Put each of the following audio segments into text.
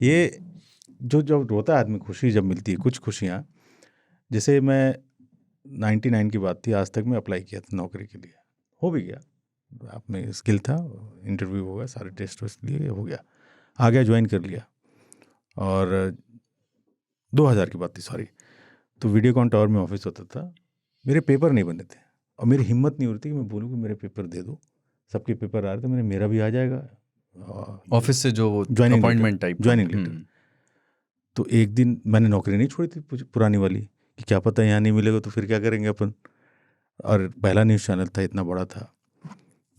ये जो जब रोता है आदमी, खुशी जब मिलती है, कुछ खुशियाँ, जैसे मैं 99 की बात थी, आज तक मैं अप्लाई किया था नौकरी के लिए, हो भी गया, आप में स्किल था, इंटरव्यू हो गया, सारे टेस्ट वेस्ट लिए, हो गया, आ गया, ज्वाइन कर लिया। और 2000 की बात थी, सॉरी। तो वीडियोकॉन टावर में ऑफिस होता था, मेरे पेपर नहीं बने थे और मेरी हिम्मत नहीं हो रही थी कि मैं बोलूँ कि मेरे पेपर दे दो। सबके पेपर आ रहे थे, मेरा भी आ जाएगा, ऑफिस से जो joining appointment type, joining letter. तो एक दिन मैंने नौकरी नहीं छोड़ी थी पुरानी वाली, कि क्या पता यहाँ नहीं मिलेगा तो फिर क्या करेंगे अपन। और पहला न्यूज़ चैनल था, इतना बड़ा था,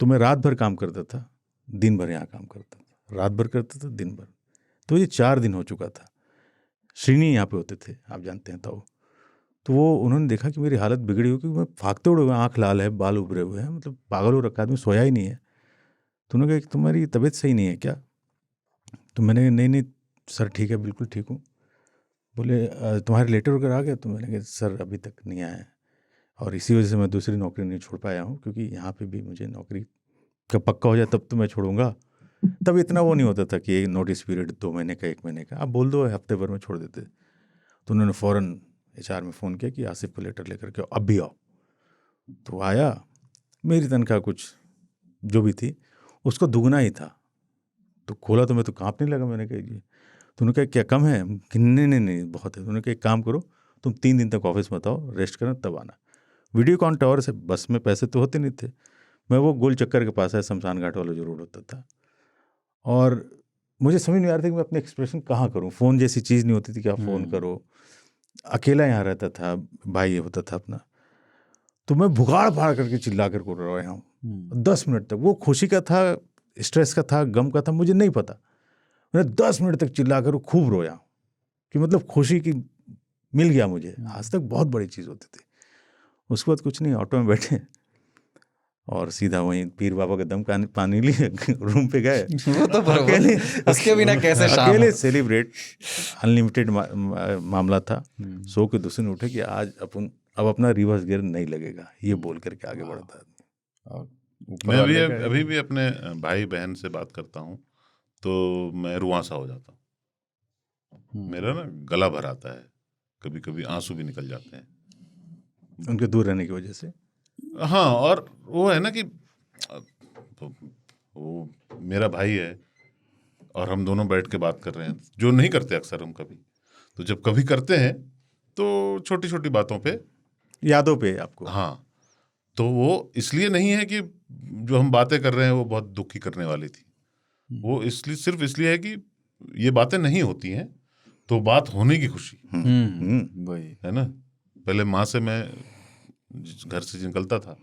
तो मैं रात भर काम करता था, दिन भर यहाँ काम करता था, रात भर करता था, दिन भर। तो ये 4 दिन हो चुका था। श्रीनी यहाँ पे होते थे, आप जानते हैं ताऊ। तो वो उन्होंने देखा कि मेरी हालत बिगड़ी हो, क्योंकि मैं भागते उड़े हुए, आँख लाल है, बाल उभरे हुए हैं, मतलब पागल हो रखा, आदमी सोया ही नहीं है। तो उन्होंने कहा कि तुम्हारी तबीयत सही नहीं है क्या? तो मैंने कहा नहीं सर, ठीक है, बिल्कुल ठीक हूँ। बोले तुम्हारे लेटर वगैरह आ गया? तो मैंने कहा सर अभी तक नहीं आया है, और इसी वजह से मैं दूसरी नौकरी नहीं छोड़ पाया हूँ, क्योंकि यहाँ पे भी मुझे नौकरी का पक्का हो जाए तब तो मैं छोड़ूंगा। तब इतना वो नहीं होता था कि एक नोटिस पीरियड 2 महीने का, 1 महीने का, आप बोल दो हफ्ते भर में छोड़ देते। तो उन्होंने फ़ौरन HR में फ़ोन किया कि आसिफ को लेटर लेकर के अब भी आओ। तो आया, मेरी तनख्वाह कुछ जो भी थी उसको दुगना ही था। तो खोला तो मैं तो काँपने लगा, मैंने कहा ये। तो उन्होंने कहा क्या कम है? कि नहीं बहुत है। तो उन्होंने कहा एक काम करो, तुम 3 दिन तक ऑफिस मत आओ, रेस्ट करना, तब आना। वीडियोकॉन टावर से बस में पैसे तो होते नहीं थे, मैं वो गोल चक्कर के पास है, शमशान घाट वाला जो रोड होता था, और मुझे समझ नहीं आ रहा था कि मैं अपने एक्सप्रेशन कहाँ करूँ। फ़ोन जैसी चीज़ नहीं होती थी कि आप फ़ोन करो, अकेला यहाँ रहता था, भाई होता था अपना। तो मैं भुगाड़ फाड़ करके चिल्ला कर को रोया हूँ 10 मिनट तक। वो खुशी का था, स्ट्रेस का था, गम का था, मुझे नहीं पता। मैंने 10 मिनट तक चिल्ला कर खूब रोया, कि मतलब खुशी की मिल गया मुझे। आज तक बहुत बड़ी चीज़ होती थी। उसके बाद कुछ नहीं, ऑटो में बैठे और सीधा वहीं पीर बाबा का दम पानी लिए रूम पे गए। वो तो अकेले, उसके बिना कैसे शाम अकेले सेलिब्रेट, अनलिमिटेड मामला था। सो के दूसरे दिन उठे कि आज अब अपना रिवर्स गियर नहीं लगेगा, ये बोल करके आगे बढ़ता है। मैं भी अभी भी अपने भाई बहन से बात करता हूँ तो मैं रुआंसा हो जाता हूँ, मेरा ना गला भर आता है, कभी कभी आंसू भी निकल जाते हैं उनके दूर रहने की वजह से। हाँ, और वो है ना कि वो मेरा भाई है और हम दोनों बैठ के बात कर रहे हैं, जो नहीं करते अक्सर हम कभी। तो जब कभी करते हैं तो छोटी छोटी बातों पे, यादों पे आपको। हाँ, तो वो इसलिए नहीं है कि जो हम बातें कर रहे हैं वो बहुत दुखी करने वाली थी, वो इसलिए सिर्फ इसलिए है कि ये बातें नहीं होती हैं तो बात होने की खुशी, वही है ना। पहले माँ से मैं घर से निकलता था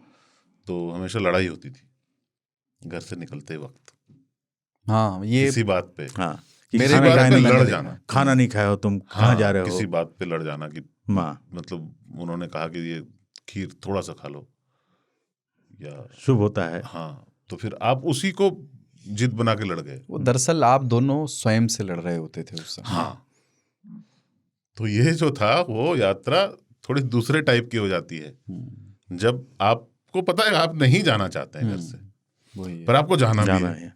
तो हमेशा लड़ाई होती थी घर से निकलते वक्त। हाँ, ये किसी बात पे, हाँ, मेरे बात पे लड़ जाना, खाना नहीं खाया हो तुम, कहाँ जा रहे हो, किसी बात पे लड़ जाना कि माँ, मतलब उन्होंने कहा कि ये खीर थोड़ा सा खा लो या शुभ होता है। हाँ, तो फिर आप उसी को जिद बना के लड़ गए। वो दरअसल आप दोनों स्वयं से लड़ रहे होते थे उस समय। हाँ, तो ये जो था वो यात्रा थोड़ी दूसरे टाइप की हो जाती है जब आपको पता है आप नहीं जाना चाहते हैं घर से, पर आपको जाना भी है।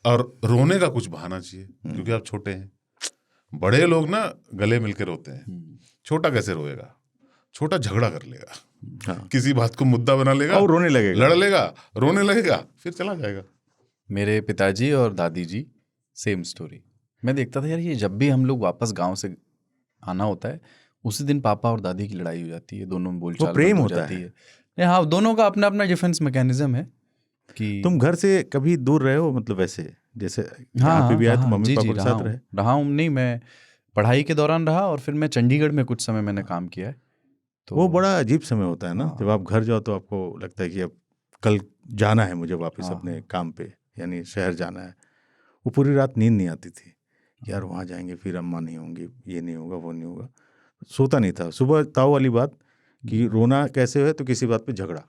और रोने का कुछ बहाना चाहिए क्योंकि आप छोटे हैं। बड़े लोग ना गले मिलके रोते हैं, छोटा कैसे रोएगा? छोटा झगड़ा कर लेगा, हाँ। किसी बात को मुद्दा बना लेगा और रोने लगेगा, लड़ लेगा, रोने लगेगा, फिर चला जाएगा। मेरे पिताजी और दादी जी सेम स्टोरी। मैं देखता था यार, ये जब भी हम लोग वापस गांव से आना होता है उसी दिन पापा और दादी की लड़ाई हो जाती है, दोनों में बोलचाल प्रेम हो जाती है। हाँ, दोनों का अपना अपना डिफेंस मैकेनिज्म है कि तुम घर से कभी दूर रहे हो, मतलब वैसे जैसे यहाँ पे भी आए तो मम्मी पापा के साथ रहा हूँ। नहीं, मैं पढ़ाई के दौरान रहा और फिर मैं चंडीगढ़ में कुछ समय मैंने काम किया है। तो वो बड़ा अजीब समय होता है ना, जब आप घर जाओ तो आपको लगता है कि अब कल जाना है मुझे वापस अपने काम पे, यानी शहर जाना है। वो पूरी रात नींद नहीं आती थी, यार वहाँ जाएंगे फिर अम्मा नहीं होंगी, ये नहीं होगा, वो नहीं होगा, सोता नहीं था। सुबह ताऊ वाली बात कि रोना कैसे है, तो किसी बात पे झगड़ा।